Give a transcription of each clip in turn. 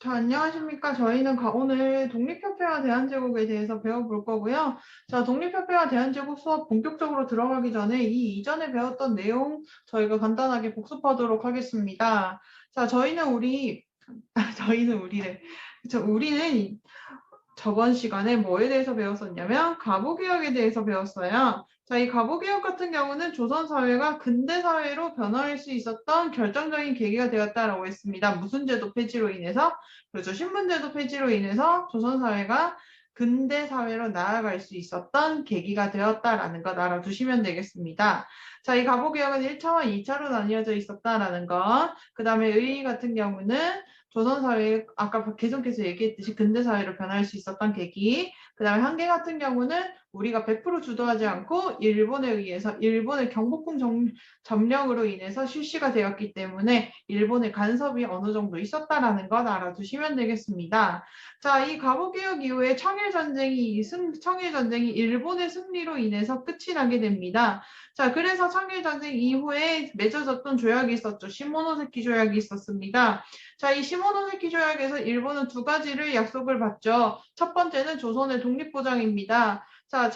자, 안녕하십니까. 저희는 오늘 독립협회와 대한제국에 대해서 배워볼 거고요. 자, 독립협회와 대한제국 수업 본격적으로 들어가기 전에 이 이전에 배웠던 내용 저희가 간단하게 복습하도록 하겠습니다. 자, 저희는 우리래. 우리는 저번 시간에 뭐에 대해서 배웠었냐면 가부개혁에 대해서 배웠어요. 자, 이 가부개혁 같은 경우는 조선 사회가 근대 사회로 변화할 수 있었던 결정적인 계기가 되었다라고 했습니다. 무슨 제도 폐지로 인해서? 그렇죠. 신분제도 폐지로 인해서 조선 사회가 근대 사회로 나아갈 수 있었던 계기가 되었다라는 것 알아두시면 되겠습니다. 자, 이 가부개혁은 1차와 2차로 나뉘어져 있었다라는 것. 그 다음에 의 같은 경우는 조선사회, 아까 계속해서 얘기했듯이 근대사회로 변할 수 있었던 계기, 그 다음에 한계 같은 경우는 우리가 100% 주도하지 않고 일본에 의해서, 일본의 경복궁 점령으로 인해서 실시가 되었기 때문에 일본의 간섭이 어느 정도 있었다라는 것 알아두시면 되겠습니다. 자, 이 갑오개혁 이후에 청일전쟁이 일본의 승리로 인해서 끝이 나게 됩니다. 자, 그래서 청일전쟁 이후에 맺어졌던 조약이 있었죠. 시모노세키 조약이 있었습니다. 자, 이 시모노세키 조약에서 일본은 두 가지를 약속을 받죠. 첫 번째는 조선의 독립보장입니다. 자,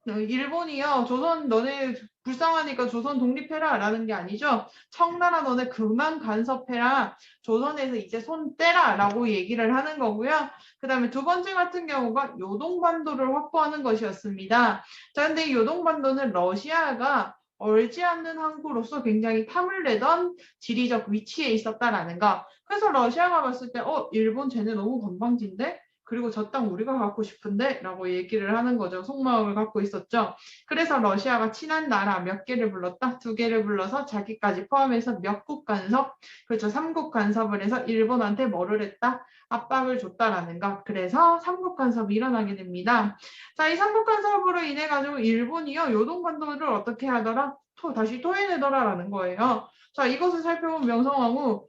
일본이요. 조선 너네 불쌍하니까 조선 독립해라 라는 게 아니죠. 청나라 너네 그만 간섭해라. 조선에서 이제 손 떼라 라고 얘기를 하는 거고요. 그 다음에 두 번째 같은 경우가 요동반도를 확보하는 것이었습니다. 자, 근데 이 요동반도는 러시아가 얼지 않는 항구로서 굉장히 탐을 내던 지리적 위치에 있었다라는 거. 그래서 러시아가 봤을 때, 일본 쟤네 너무 건방진데? 그리고 저 땅 우리가 갖고 싶은데? 라고 얘기를 하는 거죠. 속마음을 갖고 있었죠. 그래서 러시아가 친한 나라 몇 개를 불렀다? 두 개를 불러서 자기까지 포함해서 몇 국 간섭? 그렇죠. 3국 간섭을 해서 일본한테 뭐를 했다? 압박을 줬다라는 거. 그래서 삼국 간섭이 일어나게 됩니다. 자, 이 삼국 간섭으로 인해 가지고 일본이요. 요동반도를 어떻게 하더라? 다시 토해내더라라는 거예요. 자, 이것을 살펴본 명성황후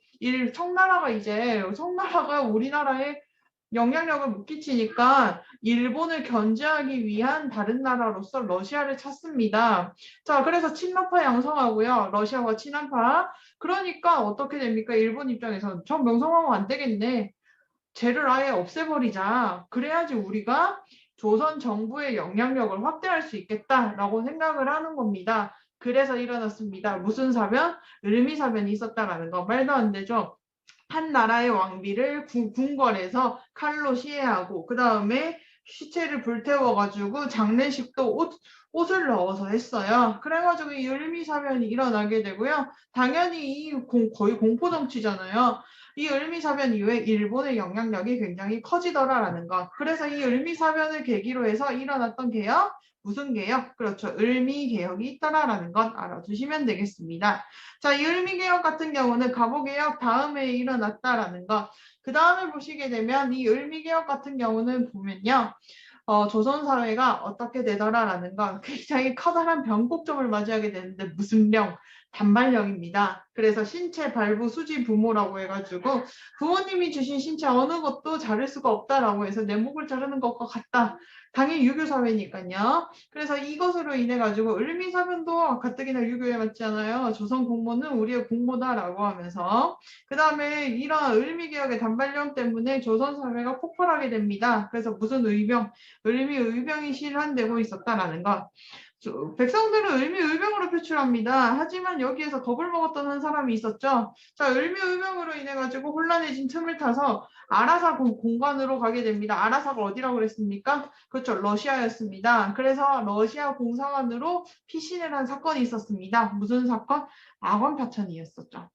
청나라가 우리나라에 영향력을 못 끼치니까 일본을 견제하기 위한 다른 나라로서 러시아를 찾습니다. 자, 그래서 친러파 양성하고요. 러시아와 친한파. 그러니까 어떻게 됩니까? 일본 입장에서는 저 명성황후 안 되겠네. 쟤를 아예 없애버리자. 그래야지 우리가 조선 정부의 영향력을 확대할 수 있겠다라고 생각을 하는 겁니다. 그래서 일어났습니다. 무슨 사변? 을미사변이 있었다라는 거. 말도 안 되죠. 한 나라의 왕비를 궁궐에서 칼로 시해하고 그 다음에 시체를 불태워가지고 장례식도 옷을 넣어서 했어요. 그래가지고 이 을미사변이 일어나게 되고요. 당연히 거의 공포정치잖아요. 이 을미사변 이후에 일본의 영향력이 굉장히 커지더라라는 것. 그래서 이 을미사변을 계기로 해서 일어났던 개혁, 무슨 개혁? 그렇죠. 을미개혁이 있더라라는 것 알아두시면 되겠습니다. 자, 이 을미개혁 같은 경우는 갑오개혁 다음에 일어났다라는 것. 그 다음에 보시게 되면 이 을미개혁 같은 경우는 보면요. 조선 사회가 어떻게 되더라라는 건 굉장히 커다란 변곡점을 맞이하게 되는데 무슨 병? 단발령입니다. 그래서 신체 발부 수지 부모라고 해가지고 부모님이 주신 신체 어느 것도 자를 수가 없다라고 해서 내 목을 자르는 것과 같다. 당연히 유교 사회니까요. 그래서 이것으로 인해 가지고 을미사변도 가뜩이나 유교에 맞지 않아요. 조선 공모는 우리의 공모다라고 하면서 그 다음에 이런 을미개혁의 단발령 때문에 조선 사회가 폭발하게 됩니다. 그래서 무슨 을미의병이 실현되고 있었다라는 것. 백성들은 을미의병으로 표출합니다. 하지만 여기에서 겁을 먹었던 한 사람이 있었죠. 자, 을미의병으로 인해 가지고 혼란해진 틈을 타서 아라사 공간으로 가게 됩니다. 아라사가 어디라고 그랬습니까? 그렇죠. 러시아였습니다. 그래서 러시아 공사관으로 피신을 한 사건이 있었습니다. 무슨 사건? 악원 파천이었었죠.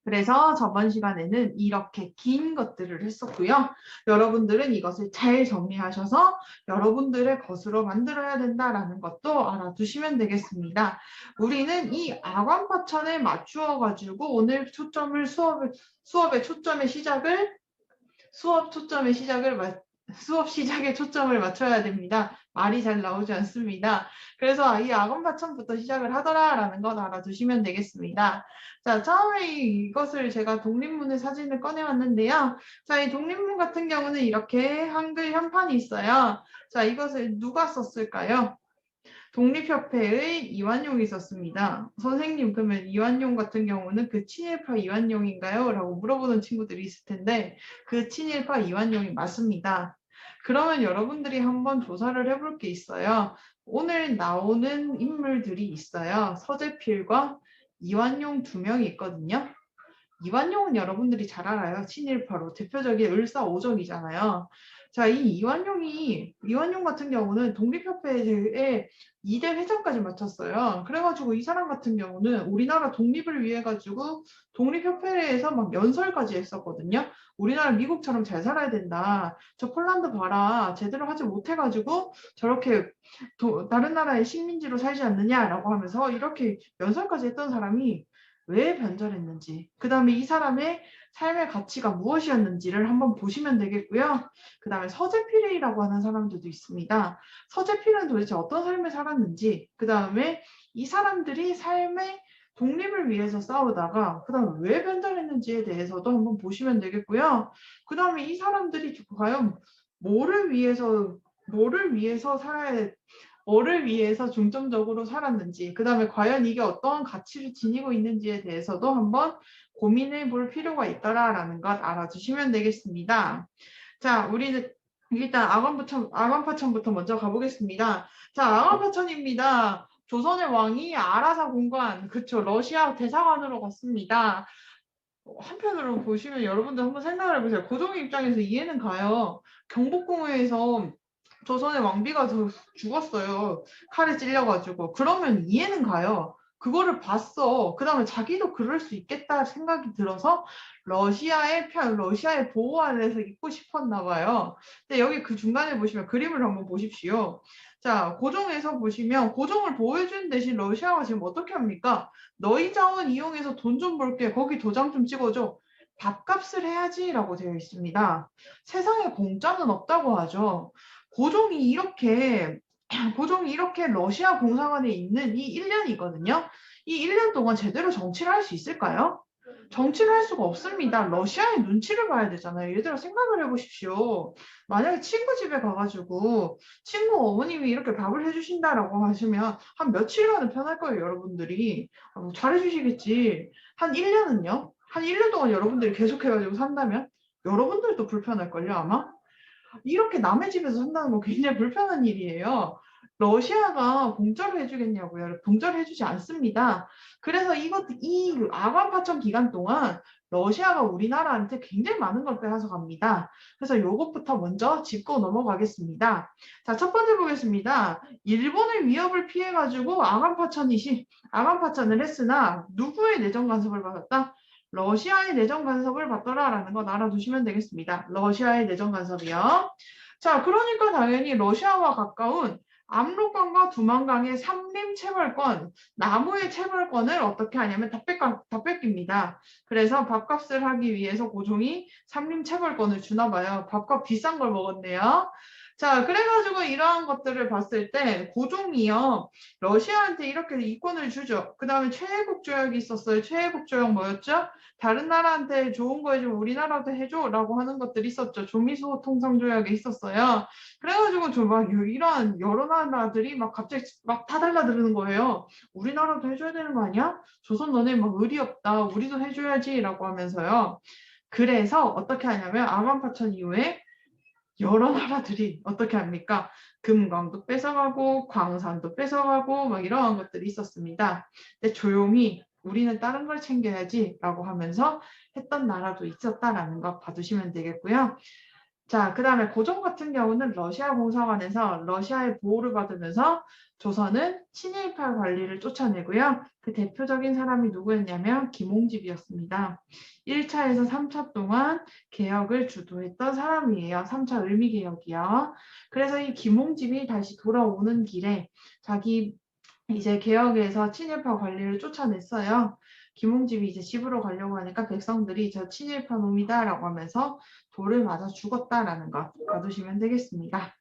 그래서 저번 시간에는 이렇게 긴 것들을 했었고요. 여러분들은 이것을 잘 정리하셔서 여러분들의 것으로 만들어야 된다라는 것도 알아두시면 되겠습니다. 우리는 이 악완파천에 맞추어 가지고 오늘 수업의 초점의 시작을 수업 시작에 초점을 맞춰야 됩니다. 말이 잘 나오지 않습니다. 그래서 이 악원파천부터 시작을 하더라라는 것 알아두시면 되겠습니다. 자, 처음에 이것을 제가 독립문의 사진을 꺼내왔는데요. 자, 이 독립문 같은 경우는 이렇게 한글 현판이 있어요. 자, 이것을 누가 썼을까요? 독립협회의 이완용이 있었습니다. 선생님, 그러면 이완용 같은 경우는 그 친일파 이완용인가요? 라고 물어보는 친구들이 있을 텐데 그 친일파 이완용이 맞습니다. 그러면 여러분들이 한번 조사를 해볼 게 있어요. 오늘 나오는 인물들이 있어요. 서재필과 이완용 두 명이 있거든요. 이완용은 여러분들이 잘 알아요. 친일파로 대표적인 을사오적이잖아요. 자, 이완용 같은 경우는 독립협회에 2대 회장까지 맡았어요. 그래가지고 이 사람 같은 경우는 우리나라 독립을 위해 가지고 독립협회에서 막 연설까지 했었거든요. 우리나라 미국처럼 잘 살아야 된다. 저 폴란드 봐라. 제대로 하지 못해가지고 저렇게 다른 나라의 식민지로 살지 않느냐라고 하면서 이렇게 연설까지 했던 사람이 왜 변절했는지, 그 다음에 이 사람의 삶의 가치가 무엇이었는지를 한번 보시면 되겠고요. 그 다음에 서재필이라고 하는 사람들도 있습니다. 서재필은 도대체 어떤 삶을 살았는지, 그 다음에 이 사람들이 삶의 독립을 위해서 싸우다가 그 다음에 왜 변절했는지에 대해서도 한번 보시면 되겠고요. 그 다음에 이 사람들이 과연 뭐를 위해서 중점적으로 살았는지, 그 다음에 과연 이게 어떠한 가치를 지니고 있는지에 대해서도 한번 고민해 볼 필요가 있더라라는 것 알아주시면 되겠습니다. 자, 우리는 일단 아간파천부터 먼저 가보겠습니다. 자, 아간파천입니다. 조선의 왕이 아라사 공관, 그쵸, 러시아 대사관으로 갔습니다. 한편으로 보시면 여러분들 한번 생각을 해보세요. 고종의 입장에서 이해는 가요. 경복궁에서 조선의 왕비가 죽었어요. 칼에 찔려가지고. 그러면 이해는 가요. 그거를 봤어. 그 다음에 자기도 그럴 수 있겠다 생각이 들어서 러시아의 보호 아래에서 있고 싶었나 봐요. 근데 여기 그 중간에 보시면 그림을 한번 보십시오. 자, 고종에서 보시면 고종을 보호해주는 대신 러시아가 지금 어떻게 합니까? 너희 자원 이용해서 돈 좀 벌게. 거기 도장 좀 찍어줘. 밥값을 해야지라고 되어 있습니다. 세상에 공짜는 없다고 하죠. 고종이 이렇게 러시아 공사관에 있는 이 1년이거든요. 이 1년 동안 제대로 정치를 할 수 있을까요? 정치를 할 수가 없습니다. 러시아의 눈치를 봐야 되잖아요. 얘들아 생각을 해보십시오. 만약에 친구 집에 가가지고 친구 어머님이 이렇게 밥을 해주신다라고 하시면 한 며칠간은 편할 거예요, 여러분들이. 잘해주시겠지. 한 1년은요? 한 1년 동안 여러분들이 계속해가지고 산다면 여러분들도 불편할걸요, 아마? 이렇게 남의 집에서 산다는 거 굉장히 불편한 일이에요. 러시아가 공짜로 해주겠냐고요. 공짜로 해주지 않습니다. 그래서 이 아관파천 기간 동안 러시아가 우리나라한테 굉장히 많은 걸 빼앗아 갑니다. 그래서 이것부터 먼저 짚고 넘어가겠습니다. 자, 첫 번째 보겠습니다. 일본의 위협을 피해가지고 아관파천을 했으나 누구의 내정 간섭을 받았다? 러시아의 내정 간섭을 받더라라는 거 알아두시면 되겠습니다. 러시아의 내정 간섭이요. 자, 그러니까 당연히 러시아와 가까운 압록강과 두만강의 삼림 체벌권, 나무의 체벌권을 어떻게 하냐면 다 뺏깁니다. 그래서 밥값을 하기 위해서 고종이 삼림 체벌권을 주나 봐요. 밥값 비싼 걸 먹었네요. 자, 그래가지고 이러한 것들을 봤을 때 고종이요, 러시아한테 이렇게 이권을 주죠. 그 다음에 최애국 조약이 있었어요. 최애국 조약 뭐였죠? 다른 나라한테 좋은 거 해주면 우리나라도 해줘라고 하는 것들이 있었죠. 조미소 통상조약에 있었어요. 그래가지고 막 이러한 여러 나라들이 막 갑자기 막 다 달라드는 거예요. 우리나라도 해줘야 되는 거 아니야? 조선 너네 막 의리 없다. 우리도 해줘야지라고 하면서요. 그래서 어떻게 하냐면 아간파천 이후에 여러 나라들이 어떻게 합니까? 금광도 뺏어가고 광산도 뺏어가고 막 이러한 것들이 있었습니다. 근데 조용히 우리는 다른 걸 챙겨야지라고 하면서 했던 나라도 있었다라는 거 봐두시면 되겠고요. 자, 그 다음에 고종 같은 경우는 러시아 공사관에서 러시아의 보호를 받으면서 조선은 친일파 관리를 쫓아내고요. 그 대표적인 사람이 누구였냐면 김홍집이었습니다. 1차에서 3차 동안 개혁을 주도했던 사람이에요. 3차 을미개혁이요. 그래서 이 김홍집이 다시 돌아오는 길에 자기 이제 개혁에서 친일파 관리를 쫓아냈어요. 김홍집이 이제 집으로 가려고 하니까 백성들이 저 친일파 놈이다라고 하면서 돌을 맞아 죽었다라는 것 봐두시면 되겠습니다.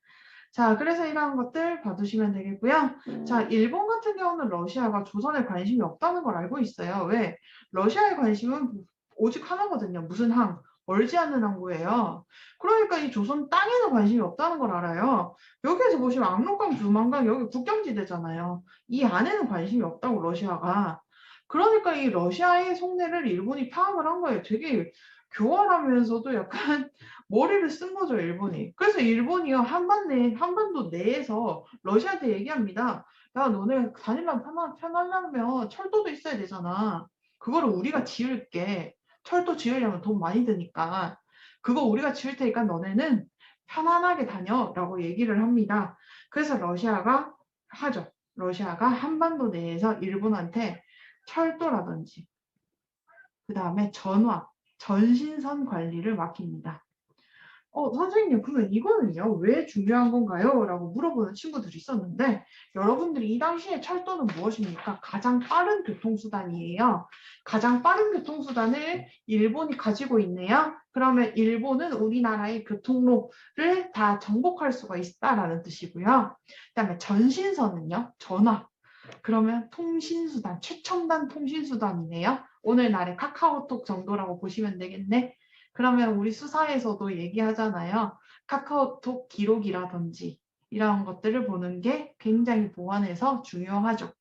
자, 그래서 이러한 것들 봐두시면 되겠고요. 자, 일본 같은 경우는 러시아가 조선에 관심이 없다는 걸 알고 있어요. 왜? 러시아의 관심은 오직 하나거든요. 무슨 항? 멀지 않는 항구예요. 그러니까 이 조선 땅에는 관심이 없다는 걸 알아요. 여기에서 보시면 압록강, 두만강 여기 국경지대잖아요. 이 안에는 관심이 없다고 러시아가. 그러니까 이 러시아의 속내를 일본이 파악을 한 거예요. 되게 교활하면서도 약간 머리를 쓴 거죠, 일본이. 그래서 일본이요, 한반도 내에서 러시아한테 얘기합니다. 야, 너네 다니려면 편하려면 철도도 있어야 되잖아. 그거를 우리가 지을게. 철도 지으려면 돈 많이 드니까. 그거 우리가 지을 테니까 너네는 편안하게 다녀라고 얘기를 합니다. 그래서 러시아가 하죠. 러시아가 한반도 내에서 일본한테 철도라든지 그다음에 전신선 관리를 맡깁니다. 선생님, 그러면 이거는요, 왜 중요한 건가요? 라고 물어보는 친구들이 있었는데, 여러분들이 이 당시에 철도는 무엇입니까? 가장 빠른 교통수단이에요. 가장 빠른 교통수단을 일본이 가지고 있네요. 그러면 일본은 우리나라의 교통로를 다 정복할 수가 있다라는 뜻이고요. 그다음에 전신선은요, 전화. 그러면 통신수단, 최첨단 통신수단이네요. 오늘날의 카카오톡 정도라고 보시면 되겠네. 그러면 우리 수사에서도 얘기하잖아요. 카카오톡 기록이라든지 이런 것들을 보는 게 굉장히 보안에서 중요하죠.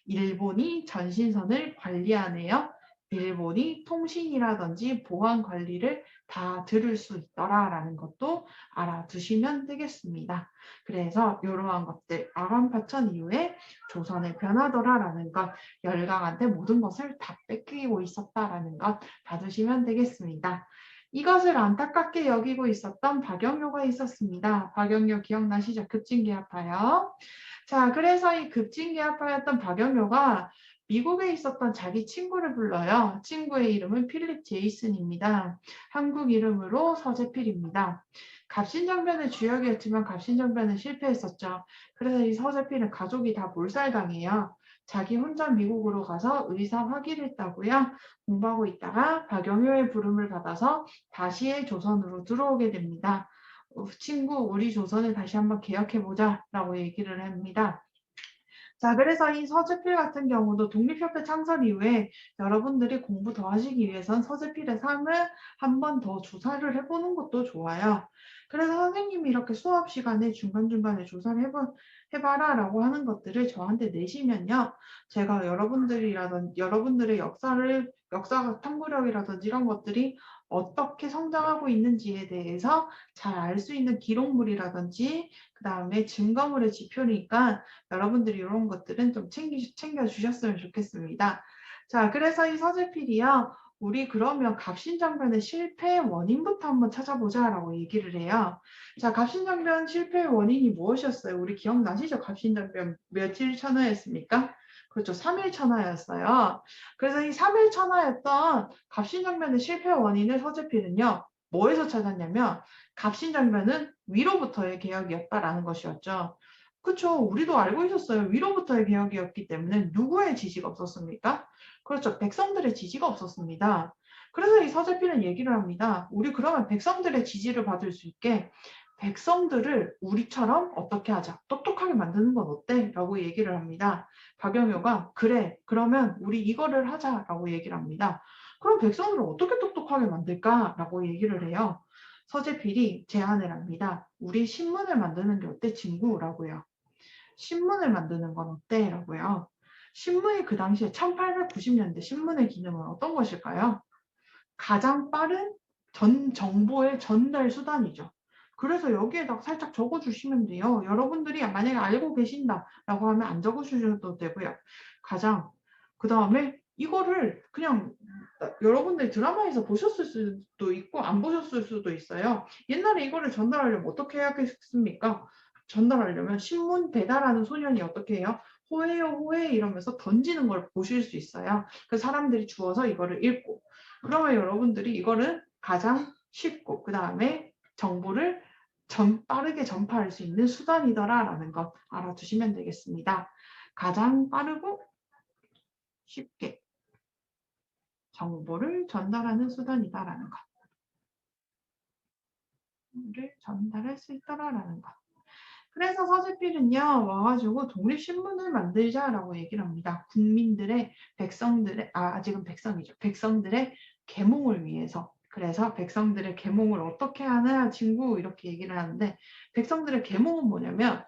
일본이 전신선을 관리하네요. 일본이 통신이라든지 보안 관리를 다 들을 수 있더라라는 것도 알아두시면 되겠습니다. 그래서 이러한 것들, 아란파천 이후에 조선의 변하더라라는 것, 열강한테 모든 것을 다 뺏기고 있었다라는 것 봐두시면 되겠습니다. 이것을 안타깝게 여기고 있었던 박영효가 있었습니다. 박영효 기억나시죠? 급진계합파요. 자, 그래서 이 급진계합파였던 박영효가 미국에 있었던 자기 친구를 불러요. 친구의 이름은 필립 제이슨입니다. 한국 이름으로 서재필입니다. 갑신정변의 주역이었지만 갑신정변은 실패했었죠. 그래서 이 서재필은 가족이 다 몰살당해요. 자기 혼자 미국으로 가서 의사 학위했다고요. 공부하고 있다가 박영효의 부름을 받아서 다시 조선으로 들어오게 됩니다. 친구, 우리 조선을 다시 한번 개혁해보자 라고 얘기를 합니다. 자, 그래서 이 서재필 같은 경우도 독립협회 창설 이후에 여러분들이 공부 더 하시기 위해선 서재필의 삶을 한 번 더 조사를 해보는 것도 좋아요. 그래서 선생님이 이렇게 수업 시간에 중간중간에 조사를 해봐라 라고 하는 것들을 저한테 내시면요. 제가 여러분들의 역사 탐구력이라든지 이런 것들이 어떻게 성장하고 있는지에 대해서 잘 알 수 있는 기록물이라든지 그 다음에 증거물의 지표니까 여러분들이 이런 것들은 좀 챙겨주셨으면 좋겠습니다. 자, 그래서 이 서재필이요. 우리 그러면 갑신정변의 실패의 원인부터 한번 찾아보자라고 얘기를 해요. 자, 갑신정변 실패의 원인이 무엇이었어요? 우리 기억나시죠? 갑신정변 며칠 천하였습니까? 그렇죠. 3일 천하였어요. 그래서 이 3일 천하였던 갑신정변의 실패 원인을 서재필은요. 뭐에서 찾았냐면 갑신정변은 위로부터의 개혁이었다라는 것이었죠. 그렇죠. 우리도 알고 있었어요. 위로부터의 개혁이었기 때문에 누구의 지지가 없었습니까? 그렇죠. 백성들의 지지가 없었습니다. 그래서 이 서재필은 얘기를 합니다. 우리 그러면 백성들의 지지를 받을 수 있게 백성들을 우리처럼 어떻게 하자. 똑똑하게 만드는 건 어때? 라고 얘기를 합니다. 박영효가 그래. 그러면 우리 이거를 하자라고 얘기를 합니다. 그럼 백성들을 어떻게 똑똑하게 만들까? 라고 얘기를 해요. 서재필이 제안을 합니다. 우리 신문을 만드는 게 어때, 친구라고요. 신문을 만드는 건 어때? 라고요. 신문이 그 당시에 1890년대 신문의 기능은 어떤 것일까요? 가장 빠른 정보의 전달 수단이죠. 그래서 여기에다 살짝 적어주시면 돼요. 여러분들이 만약에 알고 계신다라고 하면 안 적어주셔도 되고요. 그 다음에 이거를 그냥 여러분들이 드라마에서 보셨을 수도 있고 안 보셨을 수도 있어요. 옛날에 이거를 전달하려면 어떻게 해야겠습니까? 전달하려면 신문 배달하는 소년이 어떻게 해요? 호해요 호해 이러면서 던지는 걸 보실 수 있어요. 그 사람들이 주워서 이거를 읽고 그러면 여러분들이 이거를 가장 쉽고 그 다음에 정보를 빠르게 전파할 수 있는 수단이더라라는 것 알아두시면 되겠습니다. 가장 빠르고 쉽게 정보를 전달하는 수단이다라는 것. 를 전달할 수 있더라라는 것. 그래서 서재필은요 와가지고 독립신문을 만들자라고 얘기를 합니다. 국민들의 백성들의 아직은 백성이죠. 백성들의 계몽을 위해서 그래서 백성들의 계몽을 어떻게 하느냐 친구 이렇게 얘기를 하는데 백성들의 계몽은 뭐냐면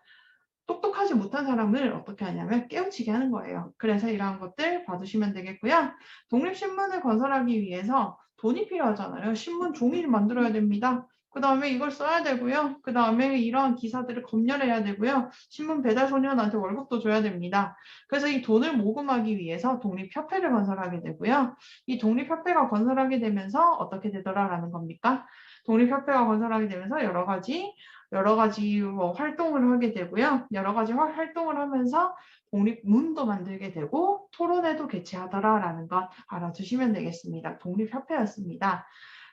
똑똑하지 못한 사람을 어떻게 하냐면 깨우치게 하는 거예요. 그래서 이러한 것들 봐두시면 되겠고요. 독립신문을 건설하기 위해서 돈이 필요하잖아요. 신문 종이를 만들어야 됩니다. 그 다음에 이걸 써야 되고요. 그 다음에 이러한 기사들을 검열해야 되고요. 신문 배달 소년한테 월급도 줘야 됩니다. 그래서 이 돈을 모금하기 위해서 독립협회를 건설하게 되고요. 이 독립협회가 건설하게 되면서 어떻게 되더라라는 겁니까? 독립협회가 건설하게 되면서 여러 가지 뭐 활동을 하게 되고요. 여러 가지 활동을 하면서 독립문도 만들게 되고 토론회도 개최하더라라는 것 알아두시면 되겠습니다. 독립협회였습니다.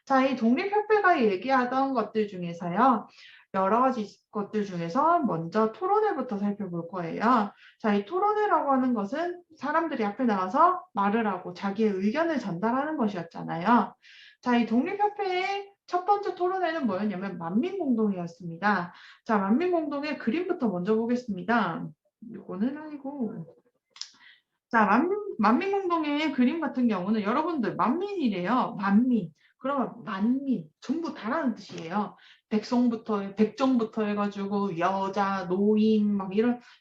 자, 이 독립협회가 얘기하던 것들 중에서요. 여러 가지 것들 중에서 먼저 토론회부터 살펴볼 거예요. 자, 이 토론회라고 하는 것은 사람들이 앞에 나와서 말을 하고 자기의 의견을 전달하는 것이었잖아요. 자, 이 독립협회의 첫 번째 토론회는 뭐였냐면 만민공동이었습니다. 자, 만민공동의 그림부터 먼저 보겠습니다. 이거는 아니고. 자, 만민공동의 그림 같은 경우는 여러분들 만민이래요. 만민. 그러면 만민 전부 다라는 뜻이에요. 백정부터 해가지고 여자, 노인 막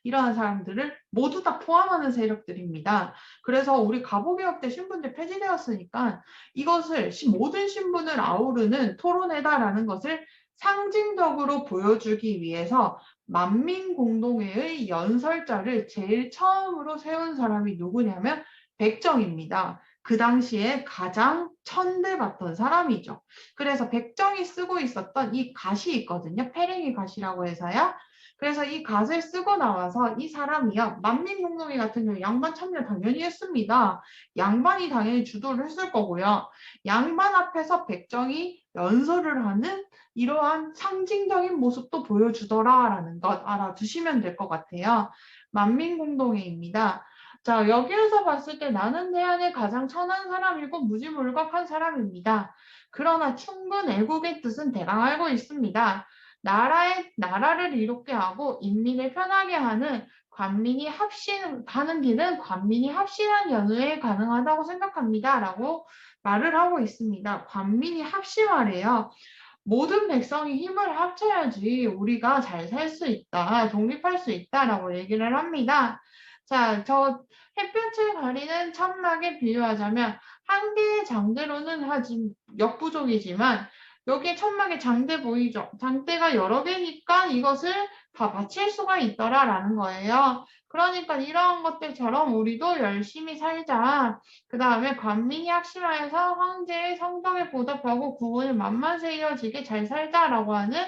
이러한 사람들을 모두 다 포함하는 세력들입니다. 그래서 우리 가보개혁 때 신분제 폐지되었으니까 이것을 모든 신분을 아우르는 토론회다라는 것을 상징적으로 보여주기 위해서 만민공동회의 연설자를 제일 처음으로 세운 사람이 누구냐면 백정입니다. 그 당시에 가장 천대받던 사람이죠. 그래서 백정이 쓰고 있었던 이 갓이 있거든요. 페랭이 갓이라고 해서요. 그래서 이 갓을 쓰고 나와서 이 사람이요. 만민공동회 같은 경우 양반 참여 당연히 했습니다. 양반이 당연히 주도를 했을 거고요. 양반 앞에서 백정이 연설을 하는 이러한 상징적인 모습도 보여주더라라는 것 알아두시면 될 것 같아요. 만민공동회입니다. 자, 여기에서 봤을 때 나는 대한의 가장 천한 사람이고 무지물각한 사람입니다. 그러나 충분 애국의 뜻은 대강 알고 있습니다. 나라를 이롭게 하고 인민을 편하게 하는 하는 길은 관민이 합심한 연후에 가능하다고 생각합니다. 라고 말을 하고 있습니다. 관민이 합심하래요. 모든 백성이 힘을 합쳐야지 우리가 잘 살 수 있다, 독립할 수 있다라고 얘기를 합니다. 자, 저 햇볕을 가리는 천막에 비유하자면 한 개의 장대로는 하지 역부족이지만 여기 천막에 장대 보이죠? 장대가 여러 개니까 이것을 다 바칠 수가 있더라라는 거예요. 그러니까 이러한 것들처럼 우리도 열심히 살자. 그 다음에 관민이 학심하여서 황제의 성덕에 보답하고 구분을 만만세 이어지게 잘 살자라고 하는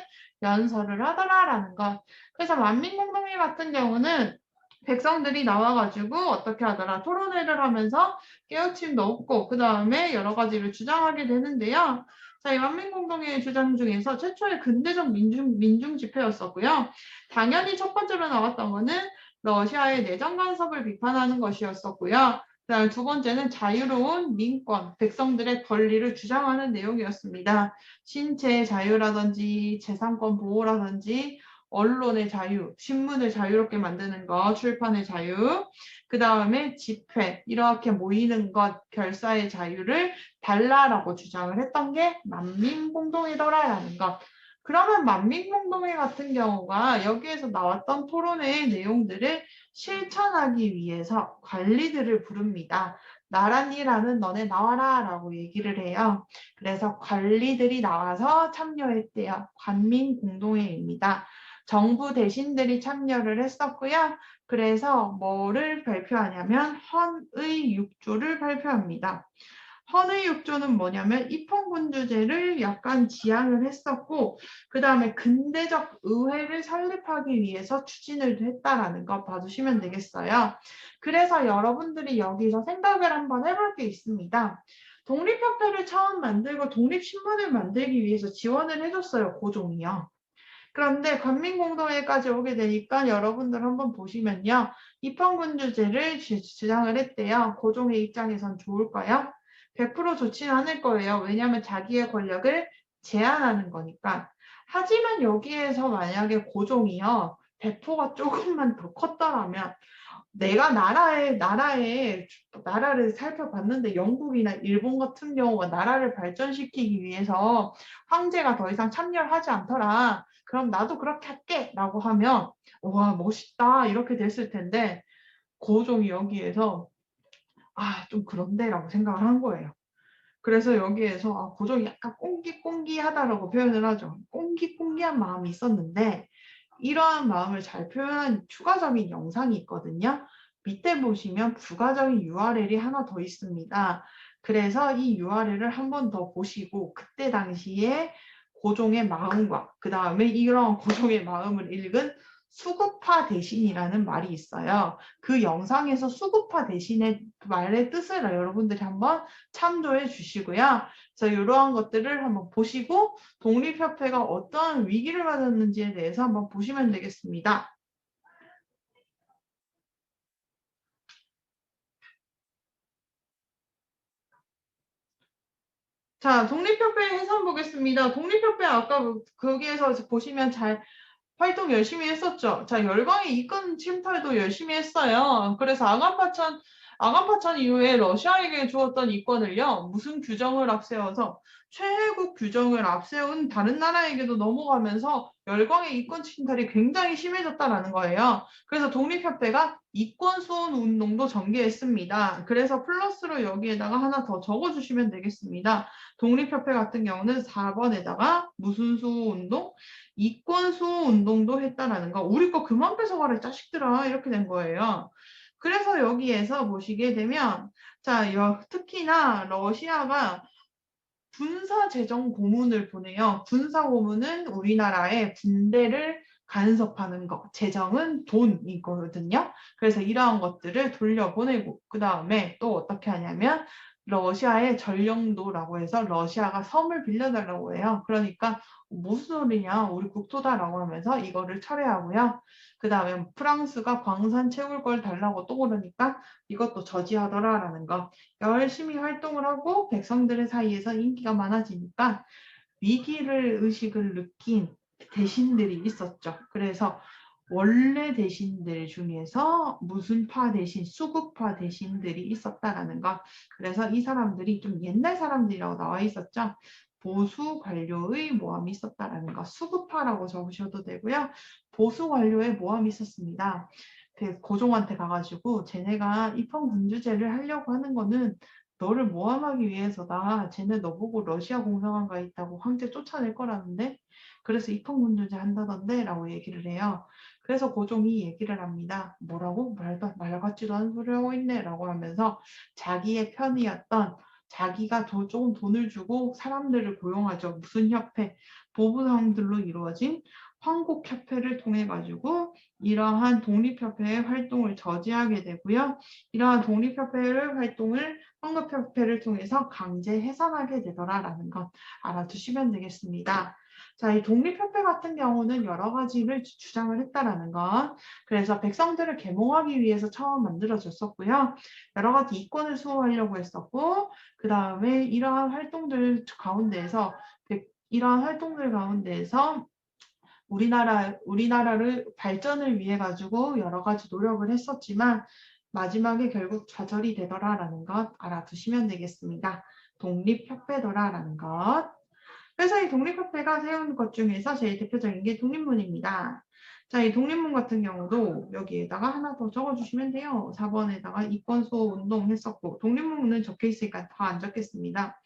연설을 하더라라는 것. 그래서 만민공동회 같은 경우는 백성들이 나와가지고 어떻게 하더라 토론회를 하면서 깨우침도 얻고 그 다음에 여러 가지를 주장하게 되는데요. 자, 이 만민공동회의 주장 중에서 최초의 근대적 민중 집회였었고요. 당연히 첫 번째로 나왔던 거는 러시아의 내정 간섭을 비판하는 것이었었고요. 그다음 두 번째는 자유로운 민권, 백성들의 권리를 주장하는 내용이었습니다. 신체의 자유라든지 재산권 보호라든지 언론의 자유, 신문을 자유롭게 만드는 것, 출판의 자유, 그 다음에 집회, 이렇게 모이는 것, 결사의 자유를 달라라고 주장을 했던 게 만민공동회더라라는 것. 그러면 만민공동회 같은 경우가 여기에서 나왔던 토론회의 내용들을 실천하기 위해서 관리들을 부릅니다. 나란히라는 너네 나와라 라고 얘기를 해요. 그래서 관리들이 나와서 참여했대요. 관민공동회입니다. 정부 대신들이 참여를 했었고요. 그래서 뭐를 발표하냐면 헌의 6조를 발표합니다. 헌의 6조는 뭐냐면 입헌군주제를 약간 지향을 했었고 그 다음에 근대적 의회를 설립하기 위해서 추진을 했다라는 거 봐주시면 되겠어요. 그래서 여러분들이 여기서 생각을 한번 해볼 게 있습니다. 독립협회를 처음 만들고 독립신문을 만들기 위해서 지원을 해줬어요. 고종이요. 그런데 관민공동회까지 오게 되니까 여러분들 한번 보시면요. 입헌군주제를 주장을 했대요. 고종의 입장에선 좋을까요? 100% 좋지는 않을 거예요. 왜냐하면 자기의 권력을 제한하는 거니까. 하지만 여기에서 만약에 고종이요. 배포가 조금만 더 컸더라면 내가 나라를 살펴봤는데 영국이나 일본 같은 경우가 나라를 발전시키기 위해서 황제가 더 이상 참여를 하지 않더라. 그럼 나도 그렇게 할게 라고 하면 와 멋있다 이렇게 됐을 텐데 고종이 여기에서 좀 그런데 라고 생각을 한 거예요. 그래서 여기에서 고종이 약간 꽁기꽁기하다라고 표현을 하죠. 꽁기꽁기한 마음이 있었는데 이러한 마음을 잘 표현한 추가적인 영상이 있거든요. 밑에 보시면 부가적인 URL이 하나 더 있습니다. 그래서 이 URL을 한 번 더 보시고 그때 당시에 고종의 마음과 그 다음에 이런 고종의 마음을 읽은 수급파 대신이라는 말이 있어요. 그 영상에서 수급파 대신의 말의 뜻을 여러분들이 한번 참조해 주시고요. 그래서 이러한 것들을 한번 보시고 독립협회가 어떠한 위기를 맞았는지에 대해서 한번 보시면 되겠습니다. 자, 독립협회 해설 보겠습니다. 독립협회 아까 거기에서 보시면 잘 활동 열심히 했었죠. 자, 열강의 이권 침탈도 열심히 했어요. 그래서 아간파천 이후에 러시아에게 주었던 이권을요, 무슨 규정을 앞세워서 최혜국 규정을 앞세운 다른 나라에게도 넘어가면서 열강의 이권 침탈이 굉장히 심해졌다라는 거예요. 그래서 독립협회가 이권 수호 운동도 전개했습니다. 그래서 플러스로 여기에다가 하나 더 적어주시면 되겠습니다. 독립협회 같은 경우는 4번에다가 무슨 수호 운동? 이권 수호 운동도 했다라는 거. 우리 거 그만 뺏어가라 자식들아 이렇게 된 거예요. 그래서 여기에서 보시게 되면 자 특히나 러시아가 군사 재정 고문을 보내요. 군사 고문은 우리나라의 군대를 간섭하는 것, 재정은 돈이거든요. 그래서 이러한 것들을 돌려보내고 그 다음에 또 어떻게 하냐면 러시아의 전령도라고 해서 러시아가 섬을 빌려달라고 해요. 그러니까 무슨 소리냐 우리 국토다라고 하면서 이거를 철회하고요. 그 다음에 프랑스가 광산 채울 걸 달라고 또 그러니까 이것도 저지하더라라는 거. 열심히 활동을 하고 백성들의 사이에서 인기가 많아지니까 위기를 의식을 느낀 대신들이 있었죠. 그래서 원래 대신들 중에서 무슨 파 대신, 수구파 대신들이 있었다라는 거. 그래서 이 사람들이 좀 옛날 사람들이라고 나와 있었죠. 보수 관료의 모함이 있었다라는 거. 수구파라고 적으셔도 되고요. 보수 관료의 모함이 있었습니다. 고종한테 가가지고 쟤네가 입헌군주제를 하려고 하는 거는 너를 모함하기 위해서다. 쟤네 너보고 러시아 공산당 가 있다고 황제 쫓아낼 거라는데 그래서 입헌군주제 한다던데 라고 얘기를 해요. 그래서 고종이 얘기를 합니다. 뭐라고? 말 같지도 않은 소리 하고 있네 라고 하면서 자기의 편이었던 자기가 조금 돈을 주고 사람들을 고용하죠. 무슨 협회? 보부상들로 이루어진 황국협회를 통해 가지고 이러한 독립협회의 활동을 저지하게 되고요. 이러한 독립협회의 활동을 황급협회를 통해서 강제 해산하게 되더라라는 것 알아두시면 되겠습니다. 자, 이 독립협회 같은 경우는 여러 가지를 주장을 했다라는 것. 그래서 백성들을 계몽하기 위해서 처음 만들어졌었고요. 여러 가지 이권을 수호하려고 했었고, 그 다음에 이러한 활동들 가운데에서 우리나라를 발전을 위해 가지고 여러 가지 노력을 했었지만 마지막에 결국 좌절이 되더라라는 것 알아두시면 되겠습니다. 독립협회더라라는 것. 그래서 이 독립협회가 세운 것 중에서 제일 대표적인 게 독립문입니다. 자, 이 독립문 같은 경우도 여기에다가 하나 더 적어주시면 돼요. 4번에다가 이권수호 운동했었고 독립문은 적혀 있으니까 더 안 적겠습니다.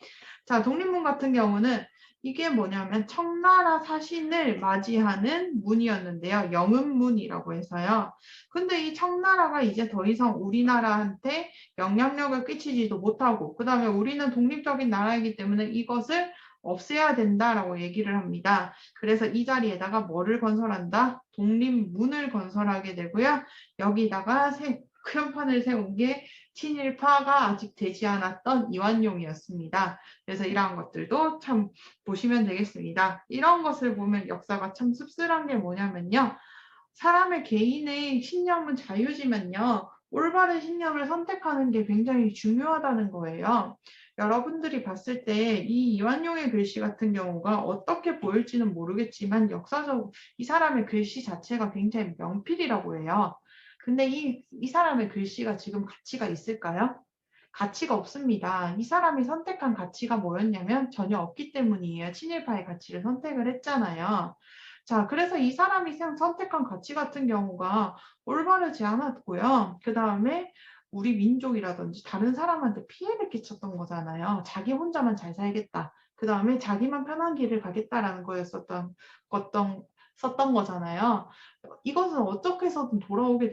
자, 독립문 같은 경우는 이게 뭐냐면 청나라 사신을 맞이하는 문이었는데요. 영은문이라고 해서요. 근데 이 청나라가 이제 더 이상 우리나라한테 영향력을 끼치지도 못하고 그 다음에 우리는 독립적인 나라이기 때문에 이것을 없애야 된다라고 얘기를 합니다. 그래서 이 자리에다가 뭐를 건설한다? 독립문을 건설하게 되고요. 여기다가 큰 판을 세운 게 친일파가 아직 되지 않았던 이완용이었습니다. 그래서 이러한 것들도 참 보시면 되겠습니다. 이런 것을 보면 역사가 참 씁쓸한 게 뭐냐면요. 사람의 개인의 신념은 자유지만요. 올바른 신념을 선택하는 게 굉장히 중요하다는 거예요. 여러분들이 봤을 때 이 이완용의 글씨 같은 경우가 어떻게 보일지는 모르겠지만 역사적으로 이 사람의 글씨 자체가 굉장히 명필이라고 해요. 근데 이 사람의 글씨가 지금 가치가 있을까요? 가치가 없습니다. 이 사람이 선택한 가치가 뭐였냐면 전혀 없기 때문이에요. 친일파의 가치를 선택을 했잖아요. 자, 그래서 이 사람이 선택한 가치 같은 경우가 올바르지 않았고요. 그 다음에 우리 민족이라든지 다른 사람한테 피해를 끼쳤던 거잖아요. 자기 혼자만 잘 살겠다. 그 다음에 자기만 편한 길을 가겠다라는 썼던 거잖아요. 이것은 어떻게 해서든 돌아오게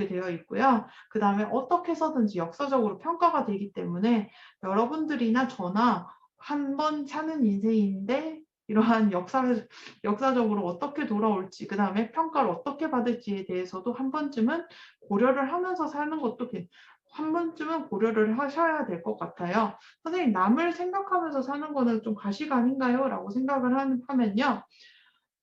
되어 있고요. 그 다음에 어떻게 해서든지 역사적으로 평가가 되기 때문에 여러분들이나 저나 한 번 사는 인생인데 이러한 역사적으로 어떻게 돌아올지, 그 다음에 평가를 어떻게 받을지에 대해서도 한 번쯤은 고려를 하면서 사는 것도 한 번쯤은 고려를 하셔야 될 것 같아요. 선생님, 남을 생각하면서 사는 거는 좀 가시가 아닌가요? 라고 생각을 하면요.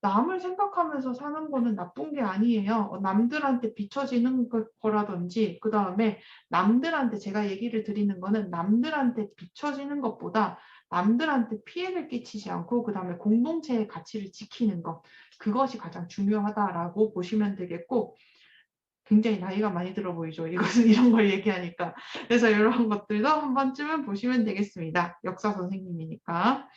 남을 생각하면서 사는 거는 나쁜 게 아니에요. 남들한테 비춰지는 거라든지, 그 다음에 남들한테 제가 얘기를 드리는 거는 남들한테 비춰지는 것보다 남들한테 피해를 끼치지 않고, 그 다음에 공동체의 가치를 지키는 것. 그것이 가장 중요하다라고 보시면 되겠고, 굉장히 나이가 많이 들어 보이죠. 이것은 이런 걸 얘기하니까. 그래서 이런 것들도 한 번쯤은 보시면 되겠습니다. 역사 선생님이니까.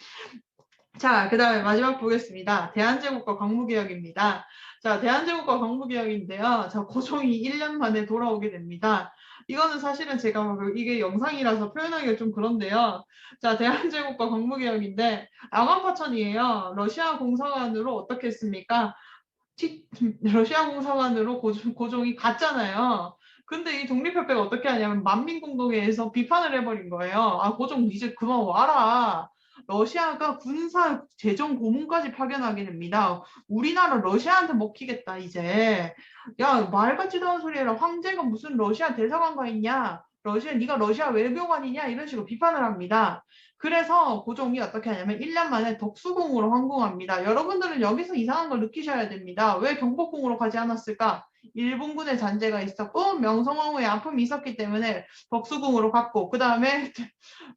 자, 그 다음에 마지막 보겠습니다. 대한제국과 광무개혁입니다. 자, 대한제국과 광무개혁인데요. 자, 고종이 1년 만에 돌아오게 됩니다. 이거는 사실은 제가 이게 영상이라서 표현하기가 좀 그런데요. 자, 대한제국과 광무개혁인데 아관파천이에요. 러시아 공사관으로 어떻게 했습니까? 러시아 공사관으로 고종이 갔잖아요. 근데 이 독립협회가 어떻게 하냐면 만민공동회에서 비판을 해버린 거예요. 아, 고종 이제 그만 와라. 러시아가 군사 재정 고문까지 파견하게 됩니다. 우리나라 러시아한테 먹히겠다 이제. 야, 말 같지도 않은 소리 해라. 황제가 무슨 러시아 대사관가 있냐? 네가 러시아 외교관이냐? 이런 식으로 비판을 합니다. 그래서 고종이 어떻게 하냐면 1년 만에 덕수궁으로 항공합니다. 여러분들은 여기서 이상한 걸 느끼셔야 됩니다. 왜 경복궁으로 가지 않았을까? 일본군의 잔재가 있었고 명성황후의 아픔이 있었기 때문에 덕수궁으로 갔고, 그 다음에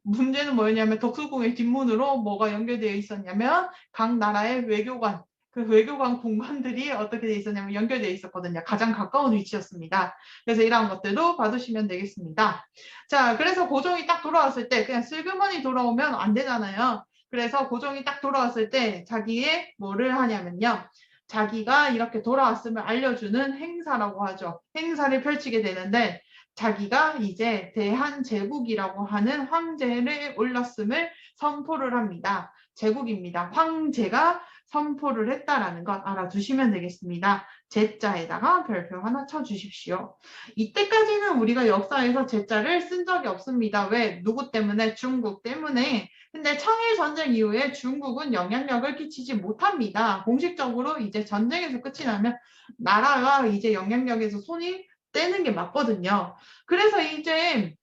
문제는 뭐였냐면 덕수궁의 뒷문으로 뭐가 연결되어 있었냐면 각 나라의 외교관, 그 외교관 공관들이 어떻게 돼 있었냐면 연결되어 있었거든요. 가장 가까운 위치였습니다. 그래서 이러한 것들도 봐두시면 되겠습니다. 자, 그래서 고종이 딱 돌아왔을 때 그냥 슬그머니 돌아오면 안 되잖아요. 그래서 고종이 딱 돌아왔을 때 자기의 뭐를 하냐면요. 자기가 이렇게 돌아왔음을 알려주는 행사라고 하죠. 행사를 펼치게 되는데 자기가 이제 대한제국이라고 하는 황제를 올렸음을 선포를 합니다. 제국입니다. 황제가 선포를 했다라는 것 알아두시면 되겠습니다. 제자에다가 별표 하나 쳐주십시오. 이때까지는 우리가 역사에서 제자를 쓴 적이 없습니다. 왜? 누구 때문에? 중국 때문에. 근데 청일전쟁 이후에 중국은 영향력을 끼치지 못합니다. 공식적으로 이제 전쟁에서 끝이 나면 나라가 이제 영향력에서 손이 떼는 게 맞거든요. 그래서 이제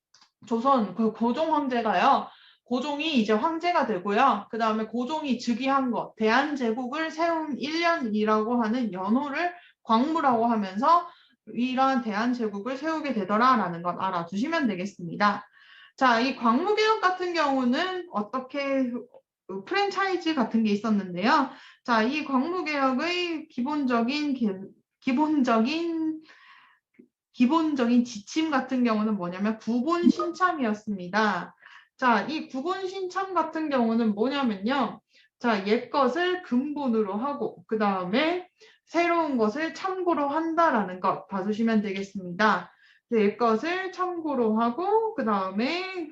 조선 그 고종 황제가요. 고종이 이제 황제가 되고요. 그 다음에 고종이 즉위한 것, 대한제국을 세운 1년이라고 하는 연호를 광무라고 하면서 이러한 대한제국을 세우게 되더라라는 것 알아두시면 되겠습니다. 자, 이 광무개혁 같은 경우는 어떻게 프랜차이즈 같은 게 있었는데요. 자, 이 광무개혁의 기본적인 지침 같은 경우는 뭐냐면 구본 신참이었습니다. 자, 이 구본 신참 같은 경우는 뭐냐면요. 자, 옛 것을 근본으로 하고 그 다음에 새로운 것을 참고로 한다라는 것 봐주시면 되겠습니다. 옛 것을 참고로 하고 그 다음에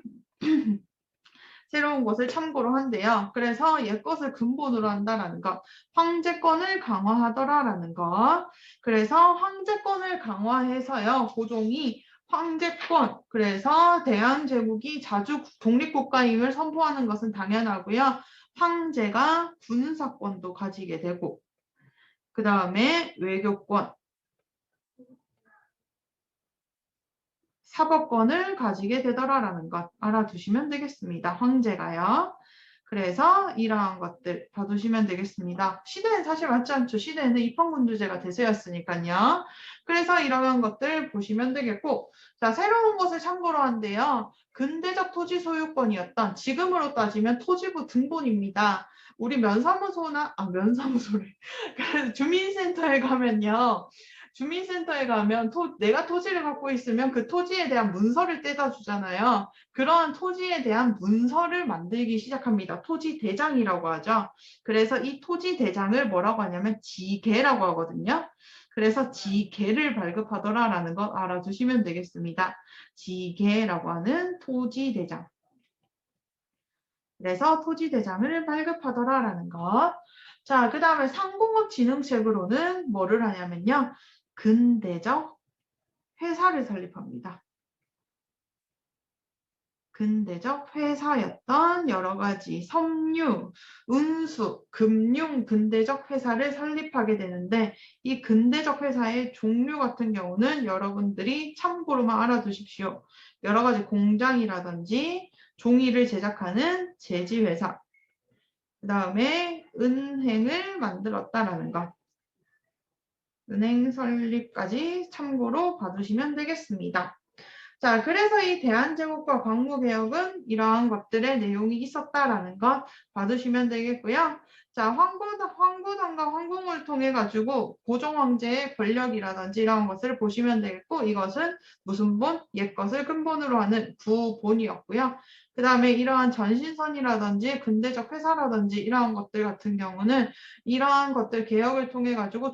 새로운 것을 참고로 한대요. 그래서 옛 것을 근본으로 한다라는 것, 황제권을 강화하더라라는 것. 그래서 황제권을 강화해서요. 고종이 황제권, 그래서 대한제국이 자주 독립국가임을 선포하는 것은 당연하고요. 황제가 군사권도 가지게 되고, 그 다음에 외교권, 사법권을 가지게 되더라라는 것 알아두시면 되겠습니다. 황제가요. 그래서 이러한 것들 봐두시면 되겠습니다. 시대는 사실 맞지 않죠. 시대는 입헌군주제가 대세였으니까요. 그래서 이러한 것들 보시면 되겠고, 자, 새로운 것을 참고로 한데요. 근대적 토지 소유권이었던 지금으로 따지면 토지부 등본입니다. 우리 면사무소나 면사무소래. 주민센터에 가면요. 주민센터에 가면 내가 토지를 갖고 있으면 그 토지에 대한 문서를 떼다 주잖아요. 그런 토지에 대한 문서를 만들기 시작합니다. 토지 대장이라고 하죠. 그래서 이 토지 대장을 뭐라고 하냐면 지계라고 하거든요. 그래서 지계를 발급하더라라는 거 알아두시면 되겠습니다. 지계라고 하는 토지 대장. 그래서 토지 대장을 발급하더라라는 거. 자, 그 다음에 상공업 진흥책으로는 뭐를 하냐면요. 근대적 회사를 설립합니다. 근대적 회사였던 여러 가지 섬유, 운수, 금융 근대적 회사를 설립하게 되는데 이 근대적 회사의 종류 같은 경우는 여러분들이 참고로만 알아두십시오. 여러 가지 공장이라든지 종이를 제작하는 제지회사, 그 다음에 은행을 만들었다라는 것. 은행 설립까지 참고로 봐두시면 되겠습니다. 자, 그래서 이 대한제국과 광무개혁은 이러한 것들의 내용이 있었다라는 것 봐두시면 되겠고요. 자, 황구당과 황궁을 통해 가지고 고종황제의 권력이라든지 이러한 것을 보시면 되겠고 이것은 무슨 본? 옛것을 근본으로 하는 구본이었고요. 그 다음에 이러한 전신선이라든지 근대적 회사라든지 이러한 것들 같은 경우는 이러한 것들 개혁을 통해 가지고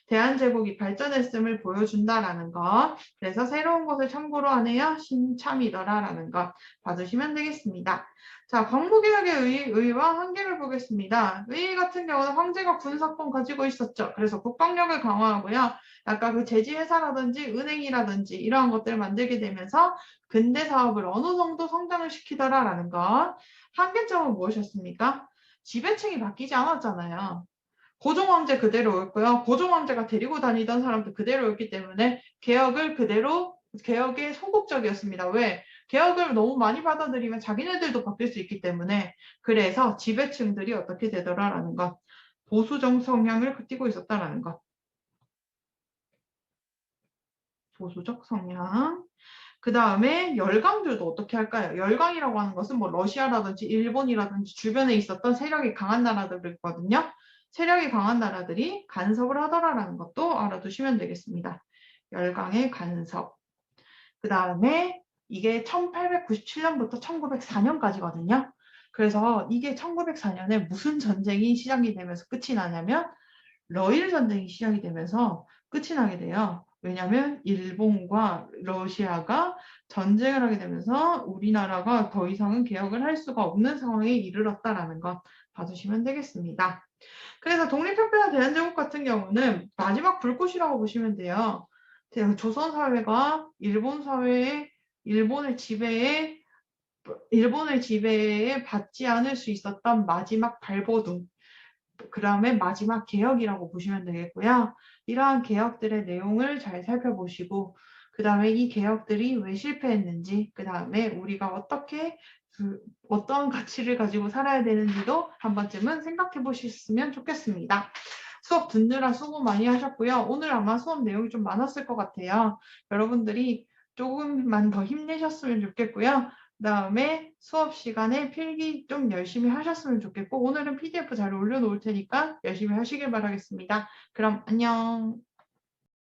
대한제국이 발전했음을 보여준다라는 것. 그래서 새로운 것을 참고로 하네요. 신참이더라라는 것 봐주시면 되겠습니다. 자, 광무개혁의 의의와 한계를 보겠습니다. 의의 같은 경우는 황제가 군사권 가지고 있었죠. 그래서 국방력을 강화하고요. 아까 그 제지회사라든지 은행이라든지 이러한 것들을 만들게 되면서 근대 사업을 어느 정도 성장을 시키더라라는 것. 한계점은 무엇이었습니까? 지배층이 바뀌지 않았잖아요. 고종황제 그대로였고요. 고종황제가 데리고 다니던 사람도 그대로였기 때문에 개혁에 소극적이었습니다. 왜? 개혁을 너무 많이 받아들이면 자기네들도 바뀔 수 있기 때문에 그래서 지배층들이 어떻게 되더라라는 것. 보수적 성향을 띠고 있었다라는 것. 보수적 성향. 그 다음에 열강들도 어떻게 할까요? 열강이라고 하는 것은 뭐 러시아라든지 일본이라든지 주변에 있었던 세력이 강한 나라들이거든요. 세력이 강한 나라들이 간섭을 하더라라는 것도 알아두시면 되겠습니다. 열강의 간섭. 그 다음에 이게 1897년부터 1904년까지거든요. 그래서 이게 1904년에 무슨 전쟁이 시작이 되면서 끝이 나냐면 러일 전쟁이 시작이 되면서 끝이 나게 돼요. 왜냐하면 일본과 러시아가 전쟁을 하게 되면서 우리나라가 더 이상은 개혁을 할 수가 없는 상황에 이르렀다라는 것 봐주시면 되겠습니다. 그래서 독립협회와 대한제국 같은 경우는 마지막 불꽃이라고 보시면 돼요. 조선 사회가 일본의 지배에 받지 않을 수 있었던 마지막 발버둥. 그 다음에 마지막 개혁이라고 보시면 되겠고요. 이러한 개혁들의 내용을 잘 살펴보시고 그 다음에 이 개혁들이 왜 실패했는지 그 다음에 우리가 어떤 가치를 가지고 살아야 되는지도 한 번쯤은 생각해 보셨으면 좋겠습니다. 수업 듣느라 수고 많이 하셨고요. 오늘 아마 수업 내용이 좀 많았을 것 같아요. 여러분들이 조금만 더 힘내셨으면 좋겠고요. 그다음에 수업 시간에 필기 좀 열심히 하셨으면 좋겠고 오늘은 PDF 잘 올려놓을 테니까 열심히 하시길 바라겠습니다. 그럼 안녕.